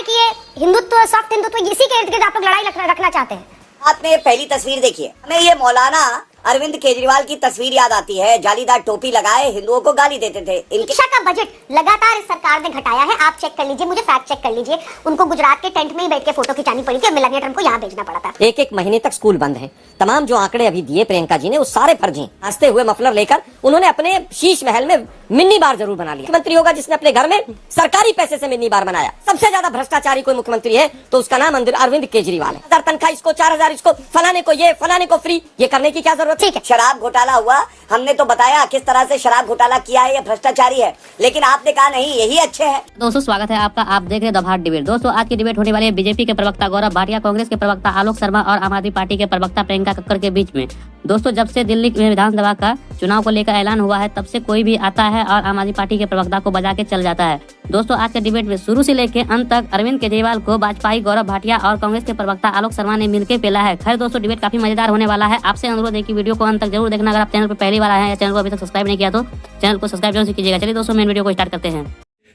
कि ये हिंदुत्व, सॉफ्ट हिंदुत्व, इसी के इर्द गिर्द आप लोग लड़ाई रखना चाहते हैं। आपने पहली तस्वीर देखी है, हमें ये मौलाना अरविंद केजरीवाल की तस्वीर याद आती है। जालीदार टोपी लगाए हिंदुओं को गाली देते थे। शिक्षा का बजट लगातार इस सरकार ने घटाया है। आप चेक कर लीजिए, मुझे फैक्ट चेक कर लीजिए। उनको गुजरात के टेंट में ही बैठ के फोटो खिंचानी पड़ी थी और मेलानिया ट्रम्प को यहाँ भेजना पड़ा था। एक महीने तक स्कूल बंद है। तमाम जो आंकड़े अभी दिए प्रियंका जी ने, वो सारे फर्जी हैं। हंसते हुए मफलर लेकर उन्होंने अपने शीश महल में मिनी बार जरूर बना लिया। मुख्यमंत्री होगा जिसने अपने घर में सरकारी पैसे से मिनी बार बनाया। सबसे ज्यादा भ्रष्टाचारी कोई मुख्यमंत्री है तो उसका नाम अरविंद केजरीवाल है। 1000 तनख्वाह इसको, 4000 इसको, फलाने को ये, फलाने को फ्री। ये करने की क्या जरूरत? ठीक है, शराब घोटाला हुआ, हमने तो बताया किस तरह से शराब घोटाला किया है, ये भ्रष्टाचारी है, लेकिन आपने कहा नहीं यही अच्छे हैं। दोस्तों स्वागत है आपका, आप देख रहे हैं द भारत डिबेट। दोस्तों आज की डिबेट होने वाली है बीजेपी के प्रवक्ता गौरव भाटिया, कांग्रेस के प्रवक्ता आलोक शर्मा और आम आदमी पार्टी के प्रवक्ता प्रियंका कक्कड़ के बीच में। दोस्तों जब से दिल्ली में विधानसभा का चुनाव को लेकर ऐलान हुआ है, तब से कोई भी आता है और आम आदमी पार्टी के प्रवक्ता को बजा के चल जाता है। दोस्तों आज के डिबेट में शुरू से लेकर अंत तक अरविंद केजरीवाल को भाजपाई गौरव भाटिया और कांग्रेस के प्रवक्ता आलोक शर्मा ने मिलकर पेला है। खैर दोस्तों डिबेट काफी मजेदार होने वाला है। आपसे अनुरोध है कि वीडियो को अंत तक जरूर देखना। अगर आप चैनल पर पहली बार आए हैं या चैनल को अभी तक सब्सक्राइब नहीं किया तो चैनल को सब्सक्राइब जरूर कीजिएगा। चलिए दोस्तों मेन वीडियो को स्टार्ट करते हैं।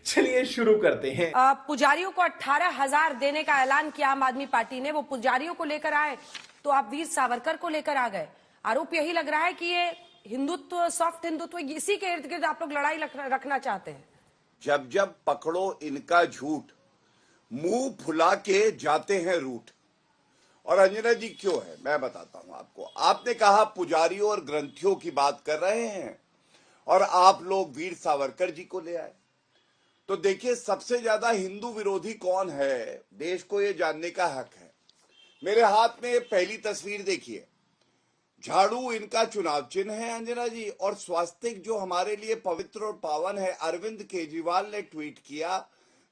चलिए शुरू करते हैं। पुजारियों को 18,000 देने का ऐलान किया आम आदमी पार्टी ने। वो पुजारियों को लेकर आए तो आप वीर सावरकर को लेकर आ गए। आरोप यही लग रहा है कि ये हिंदुत्व, सॉफ्ट हिंदुत्व, इसी के इर्द गिर्द आप लोग लड़ाई रखना चाहते हैं। जब जब पकड़ो इनका झूठ, मुंह फुला के जाते हैं रूठ। और अंजना जी क्यों है मैं बताता हूं आपको। आपने कहा पुजारियों और ग्रंथियों की बात कर रहे हैं और आप लोग वीर सावरकर जी को ले आए। तो देखिए सबसे ज्यादा हिंदू विरोधी कौन है, देश को ये जानने का हक है। मेरे हाथ में पहली तस्वीर देखिए, झाड़ू इनका चुनाव चिन्ह है अंजना जी, और स्वास्तिक जो हमारे लिए पवित्र और पावन है। अरविंद केजरीवाल ने ट्वीट किया,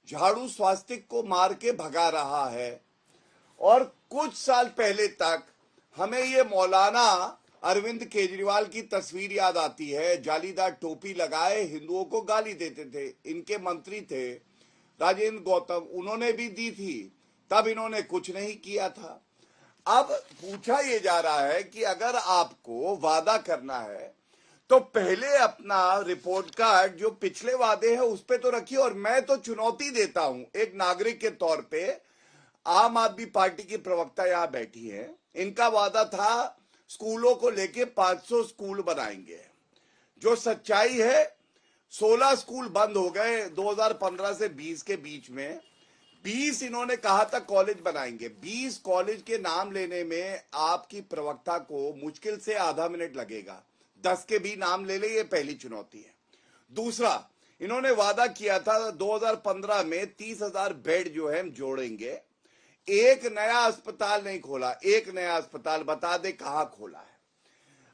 झाड़ू स्वास्तिक को मार के भगा रहा है। और कुछ साल पहले तक हमें ये मौलाना अरविंद केजरीवाल की तस्वीर याद आती है। जालीदार टोपी लगाए हिंदुओं को गाली देते थे। इनके मंत्री थे राजेंद्र गौतम, उन्होंने भी दी थी, तब इन्होंने कुछ नहीं किया था। अब पूछा ये जा रहा है कि अगर आपको वादा करना है तो पहले अपना रिपोर्ट कार्ड जो पिछले वादे हैं उस पे तो रखिए। और मैं तो चुनौती देता हूं एक नागरिक के तौर पे, आम आदमी पार्टी की प्रवक्ता यहां बैठी है, इनका वादा था स्कूलों को लेके 500 स्कूल बनाएंगे। जो सच्चाई है 16 स्कूल बंद हो गए 2015 से 20 के बीच में। 20 इन्होंने कहा था कॉलेज बनाएंगे। 20 कॉलेज के नाम लेने में आपकी प्रवक्ता को मुश्किल से आधा मिनट लगेगा। 10 के भी नाम ले ले, ये पहली चुनौती है। दूसरा, इन्होंने वादा किया था 2015 में 30,000 बेड जो है हम जोड़ेंगे। एक नया अस्पताल नहीं खोला। एक नया अस्पताल बता दे कहां खोला है।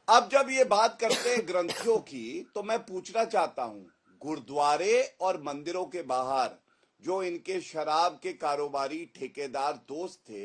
अब जब ये बात करते हैं ग्रंथियों की, तो मैं पूछना चाहता हूं, गुरुद्वारे और मंदिरों के बाहर जो इनके शराब के कारोबारी ठेकेदार दोस्त थे,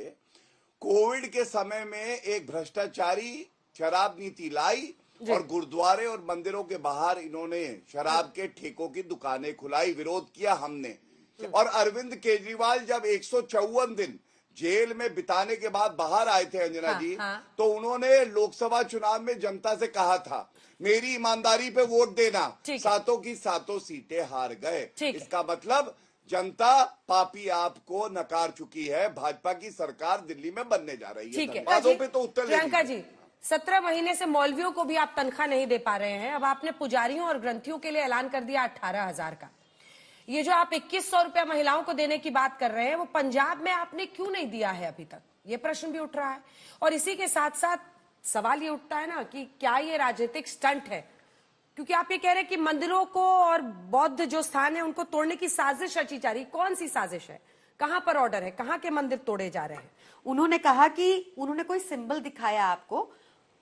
कोविड के समय में एक भ्रष्टाचारी शराब नीति लाई और गुरुद्वारे और मंदिरों के बाहर इन्होंने शराब के ठेकों की दुकानें खुलाई। विरोध किया हमने। और अरविंद केजरीवाल जब 154 दिन जेल में बिताने के बाद बाहर आए थे अंजना जी, तो उन्होंने लोकसभा चुनाव में जनता से कहा था मेरी ईमानदारी पे वोट देना। सातों की सातों सीटें हार गए। इसका मतलब जनता पापी आपको नकार चुकी है। भाजपा की सरकार दिल्ली में बनने जा रही है। ठीक है, बातों पे तो उत्तर प्रियंका जी, 17 महीने से मौलवियों को भी आप तनख्वाह नहीं दे पा रहे हैं। अब आपने पुजारियों और ग्रंथियों के लिए ऐलान कर दिया 18,000 का। ये जो आप 2100 रुपया महिलाओं को देने की बात कर रहे हैं, वो पंजाब में आपने क्यों नहीं दिया है अभी तक? ये प्रश्न भी उठ रहा है। और इसी के साथ साथ सवाल ये उठता है ना कि क्या ये राजनीतिक स्टंट है? क्योंकि आप ये कह रहे हैं कि मंदिरों को और बौद्ध जो स्थान है उनको तोड़ने की साजिश रची जा रही। कौन सी साजिश है? कहां पर ऑर्डर है? कहां के मंदिर तोड़े जा रहे हैं? उन्होंने कहा कि उन्होंने कोई सिंबल दिखाया आपको,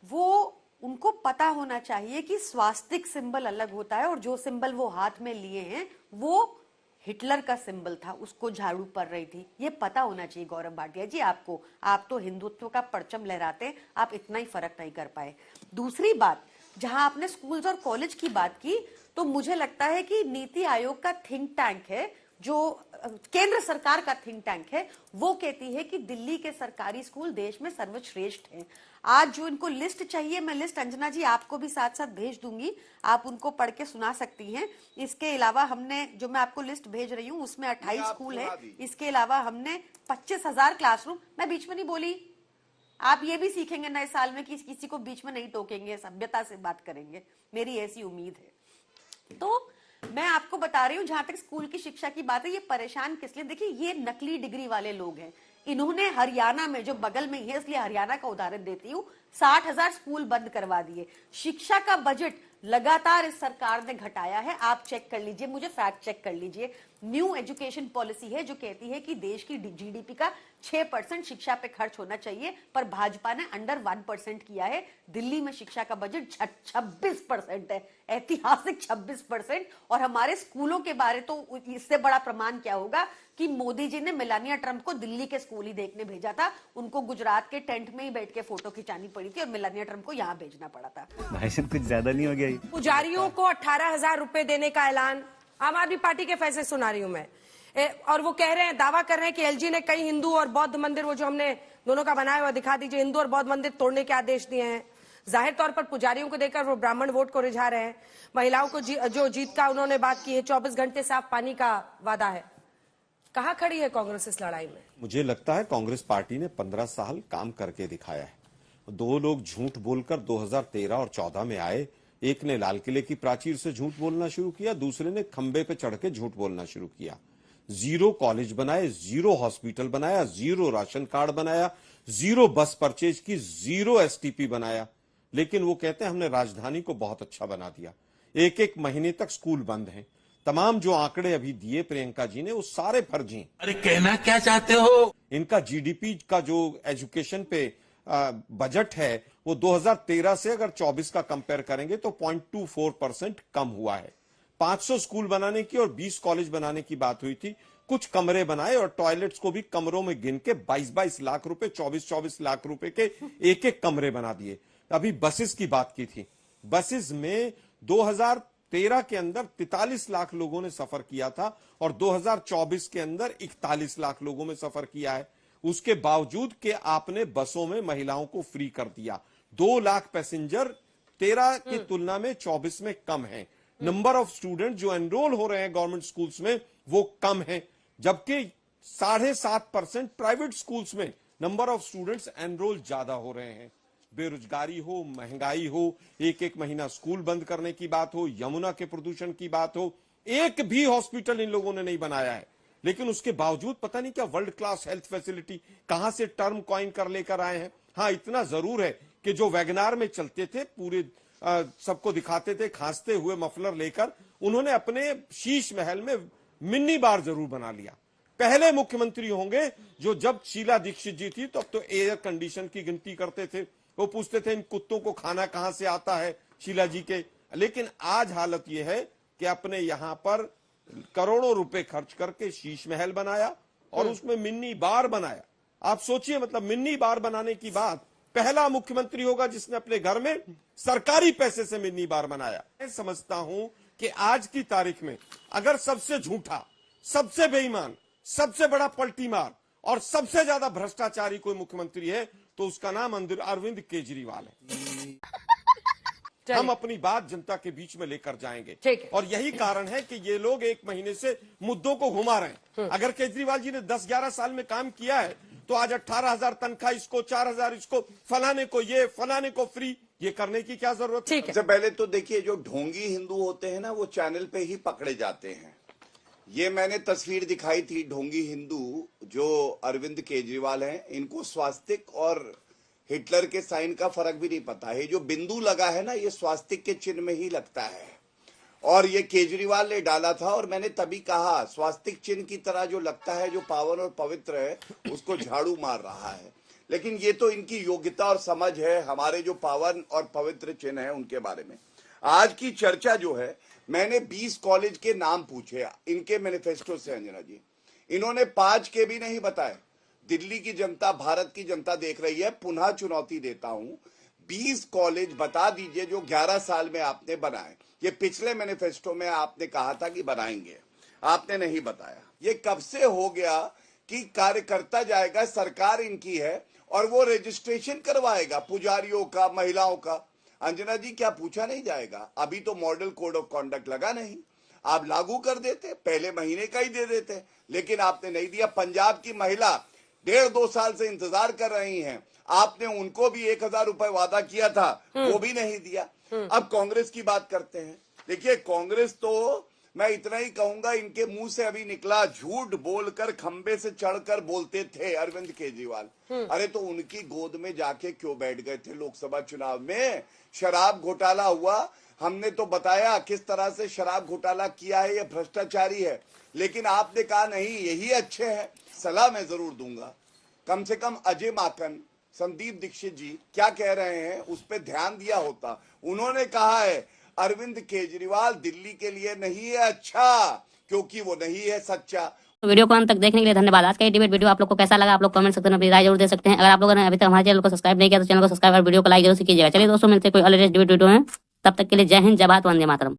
वो उनको पता होना चाहिए कि स्वास्तिक सिंबल अलग होता है और जो सिंबल वो हाथ में लिए हैं वो हिटलर का सिंबल था, उसको झाड़ू पड़ रही थी। ये पता होना चाहिए गौरव भाटिया जी आपको। आप तो हिंदुत्व का परचम लहराते, आप इतना ही फर्क नहीं कर पाए। दूसरी बात, जहां आपने स्कूल्स और कॉलेज की बात की, तो मुझे लगता है कि नीति आयोग का थिंक टैंक है जो केंद्र सरकार का थिंक टैंक है, वो कहती है कि दिल्ली के सरकारी स्कूल देश में सर्वश्रेष्ठ हैं। आज जो इनको लिस्ट चाहिए, मैं लिस्ट अंजना जी आपको भी साथ साथ भेज दूंगी, आप उनको पढ़ के सुना सकती हैं। इसके अलावा हमने जो मैं आपको लिस्ट भेज रही हूं उसमें 28 स्कूल है। इसके अलावा हमने 25,000 क्लासरूम, मैं बीच में नहीं बोली, आप ये भी सीखेंगे नए साल में कि किसी को बीच में नहीं टोकेंगे, सभ्यता से बात करेंगे, मेरी ऐसी उम्मीद है। तो मैं आपको बता रही हूं, जहां तक स्कूल की शिक्षा की बात है, ये परेशान किस लिए, देखिए ये नकली डिग्री वाले लोग हैं। इन्होंने हरियाणा में, जो बगल में ही है इसलिए हरियाणा का उदाहरण देती हूं, 60,000 स्कूल बंद करवा दिए। शिक्षा का बजट लगातार इस सरकार ने घटाया है, आप चेक कर लीजिए, मुझे फैक्ट चेक कर लीजिए। न्यू एजुकेशन पॉलिसी है जो कहती है कि देश की जीडीपी का 6% शिक्षा पे खर्च होना चाहिए, पर भाजपा ने अंडर 1% किया है। दिल्ली में शिक्षा का बजट 26% है, ऐतिहासिक 26%। और हमारे स्कूलों के बारे तो इससे बड़ा प्रमाण क्या होगा कि मोदी जी ने मेलानिया ट्रंप को दिल्ली के स्कूल ही देखने भेजा था, उनको गुजरात के टेंट में ही बैठ के फोटो खिंचानी पड़ी थी और मेलानिया ट्रंप को यहाँ भेजना पड़ा था। भाई साहब कुछ ज्यादा नहीं हो गया? पुजारियों को 18,000 रुपए देने का ऐलान, आम आदमी पार्टी के फैसले सुना रही हूं मैं। और वो कह रहे हैं, दावा कर रहे हैं कि एलजी ने कई हिंदू और बौद्ध मंदिर, वो जो हमने दोनों का बनाया हुआ दिखा दीजिए, हिंदू और बौद्ध मंदिर तोड़ने के आदेश दिए हैं। जाहिर तौर पर पुजारियों को देकर वो ब्राह्मण वोट को रिझा रहे हैं। महिलाओं को जो जीत का उन्होंने बात की है, 24 घंटे साफ पानी का वादा है। कहां खड़ी है कांग्रेस इस लड़ाई में? मुझे लगता है कांग्रेस पार्टी ने 15 साल काम करके दिखाया है। दो लोग झूठ बोलकर 2013 और 14 में आए, एक ने लाल किले की प्राचीर से झूठ बोलना शुरू किया, दूसरे ने खंबे पे चढ़ के झूठ बोलना शुरू किया। 0 कॉलेज बनाए, 0 हॉस्पिटल बनाया, 0 राशन कार्ड बनाया, 0 बस परचेज की, 0 एसटीपी बनाया। लेकिन वो कहते हैं हमने राजधानी को बहुत अच्छा बना दिया। एक महीने तक स्कूल बंद हैं। तमाम जो आंकड़े अभी दिए प्रियंका जी ने, वो सारे फर्जी हैं। अरे कहना क्या चाहते हो? इनका जीडीपी का जो एजुकेशन पे बजट है वो 2013 से अगर 24 का कंपेयर करेंगे तो 0.24% कम हुआ है। 500 स्कूल बनाने की और 20 कॉलेज बनाने की बात हुई थी। कुछ कमरे बनाए और टॉयलेट्स को भी कमरों में गिन के 22-22 लाख रुपए, 24-24 लाख रुपए के एक कमरे बना दिए। अभी बसेस की बात की थी, बसेस में 2013 के अंदर 43 लाख लोगों ने सफर किया था और 2024 के अंदर 41 लाख लोगों में सफर किया है। उसके बावजूद कि आपने बसों में महिलाओं को फ्री कर दिया। 2 लाख पैसेंजर 13 की तुलना में 24 में कम है। नंबर ऑफ स्टूडेंट जो एनरोल हो रहे हैं गवर्नमेंट स्कूल्स में वो कम है, जबकि 7.5% प्राइवेट स्कूल्स में नंबर ऑफ स्टूडेंट्स एनरोल ज्यादा हो रहे हैं। बेरोजगारी हो, महंगाई हो, एक महीना स्कूल बंद करने की बात हो, यमुना के प्रदूषण की बात हो, एक भी हॉस्पिटल इन लोगों ने नहीं बनाया है। लेकिन उसके बावजूद पता नहीं क्या वर्ल्ड क्लास हेल्थ फैसिलिटी कहां से टर्म कॉइन कर लेकर आए हैं। हाँ, इतना जरूर है कि जो वैगनार में चलते थे, पूरे सबको दिखाते थे खांसते हुए मफलर लेकर, उन्होंने अपने शीश महल में मिनी बार जरूर बना लिया। पहले मुख्यमंत्री होंगे जो, जब शीला दीक्षित जी थी तो अब तो एयर कंडीशन की गिनती करते थे, वो पूछते थे इन कुत्तों को खाना कहां से आता है शीला जी के। लेकिन आज हालत यह है कि अपने यहां पर करोड़ों रुपए खर्च करके शीश महल बनाया और उसमें मिनी बार बनाया। आप सोचिए, मतलब मिनी बार बनाने की बात, पहला मुख्यमंत्री होगा जिसने अपने घर में सरकारी पैसे से मिनी बार बनाया। मैं समझता हूं कि आज की तारीख में अगर सबसे झूठा, सबसे बेईमान, सबसे बड़ा पलटी मार और सबसे ज्यादा भ्रष्टाचारी कोई मुख्यमंत्री है तो उसका नाम अरविंद केजरीवाल है। हम अपनी बात जनता के बीच में लेकर जाएंगे और यही कारण है कि ये लोग 1 महीने से मुद्दों को घुमा रहे हैं। अगर केजरीवाल जी ने 10-11 साल में काम किया है तो आज 18,000 तनख्वाह इसको, 4,000 इसको, फलाने को ये, फलाने को फ्री, ये करने की क्या जरूरत है? सबसे पहले तो देखिए, जो ढोंगी हिंदू होते हैं ना, वो चैनल पे ही पकड़े जाते हैं। ये मैंने तस्वीर दिखाई थी, ढोंगी हिंदू जो अरविंद केजरीवाल हैं, इनको स्वास्तिक और हिटलर के साइन का फर्क भी नहीं पता है। जो बिंदु लगा है ना, ये स्वास्तिक के चिन्ह में ही लगता है और ये केजरीवाल ने डाला था। और मैंने तभी कहा, स्वास्तिक चिन्ह की तरह जो लगता है, जो पावन और पवित्र है, उसको झाड़ू मार रहा है। लेकिन ये तो इनकी योग्यता और समझ है हमारे जो पावन और पवित्र चिन्ह है उनके बारे में। आज की चर्चा जो है, मैंने 20 कॉलेज के नाम पूछे इनके मैनिफेस्टो से अंजना जी, इन्होंने 5 के भी नहीं बताए। दिल्ली की जनता, भारत की जनता देख रही है, पुनः चुनौती देता हूं, 20 कॉलेज बता दीजिए जो 11 साल में आपने बनाए। ये पिछले मैनिफेस्टो में आपने कहा था कि बनाएंगे। आपने नहीं बताया। ये कब से हो गया कि कार्यकर्ता जाएगा, सरकार इनकी है और वो रजिस्ट्रेशन करवाएगा पुजारियों का, महिलाओं का। अंजना जी, क्या पूछा नहीं जाएगा? अभी तो मॉडल कोड ऑफ कॉन्डक्ट लगा नहीं, आप लागू कर देते, पहले महीने का ही दे देते, लेकिन आपने नहीं दिया। पंजाब की महिला 1.5-2 साल से इंतजार कर रही हैं, आपने उनको भी 1000 रुपए वादा किया था, वो भी नहीं दिया। अब कांग्रेस की बात करते हैं। देखिए, कांग्रेस तो मैं इतना ही कहूंगा, इनके मुंह से अभी निकला, झूठ बोलकर खंबे से चढ़कर बोलते थे अरविंद केजरीवाल। अरे तो उनकी गोद में जाके क्यों बैठ गए थे लोकसभा चुनाव में? शराब घोटाला हुआ, हमने तो बताया किस तरह से शराब घोटाला किया है, ये भ्रष्टाचारी है, लेकिन आपने कहा नहीं, यही अच्छे हैं। सलाह मैं जरूर दूंगा, कम से कम अजय माकन, संदीप दीक्षित जी क्या कह रहे हैं उस पर ध्यान दिया होता। उन्होंने कहा है अरविंद केजरीवाल दिल्ली के लिए नहीं है अच्छा, क्योंकि वो नहीं है सच्चा। तो वीडियो को अंत तक देखने के लिए धन्यवाद। आज का ये डिबेट वीडियो आप लोग को कैसा लगा, आप लोग कमेंट सेक्शन में अपनी राय जरूर दे सकते हैं। अगर आप लोगों ने अभी तक हमारे चैनल को सब्सक्राइब नहीं किया तो चैनल को सब्सक्राइब और वीडियो को लाइक जरूर कीजिएगा। चलिए दोस्तों, मिलते हैं कोई और लेटेस्ट डिबेट वीडियो में, तब तक के लिए जय हिंद, जय भारत, वंदे मातरम।